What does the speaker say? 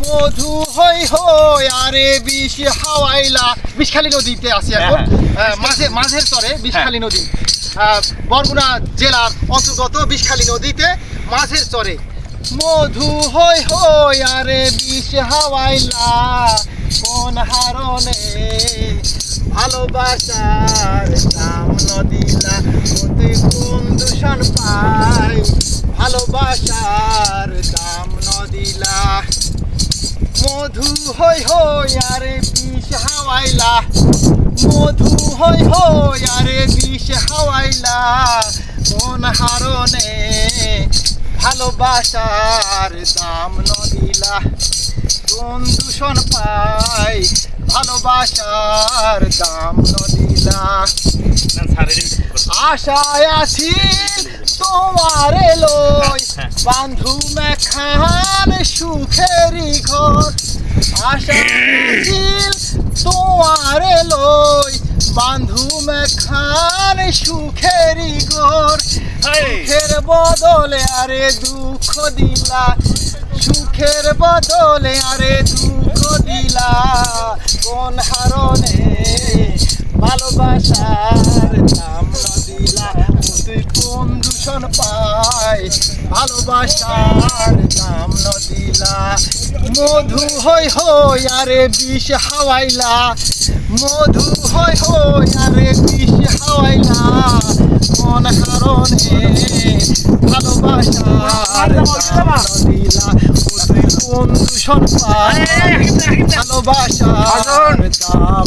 মধু হই হই আরে বিষ হাওয়াইলা। বিষখালী নদীতে আছি এখন, মাঝের চরে বিষখালী নদী, বরগুনা জেলার অন্তর্গত বিষখালী নদীতে মাঝের চরে। মধু হই হই আরে বিষ হাওয়াইলা, মন হারণে ভালোবাসার দাম নদিলা। তুই কোন দূষণ পাই ভালোবাসার দাম নদিলা। মধু হই হই আরে বিষ হাওয়াইলা, মধু হই হই আরে বিষ হাওয়াইলা, মন হারণে ভালোবাসার দাম নদিলা। কোন দূষণ পাই ভালোবাসার দাম নদিলা। আশায় আছি তোমারে লই বান্ধু মেখান সুখেরি ঘর। আশায় আছি তোমারে লই বান্ধু মেখান সুখেরি ঘর। সুখের বদলে আরে দুঃখ দিলা, সুখের বদলে আরে দুঃখ দিলা। কোন হারণে ভালোবাসার দাম নদিলা। তুই কোন দূষণ পাই ভালোবাসার দাম নদিলা। মধু হই হই আরে বিষ হাওয়াইলা, মধু হই হই আরে বিষ হাওয়াইলা, কোন কারণে ভালোবাসার দাম নদিলা। তুই কোন দূষণ পাই ভালোবাসার দাম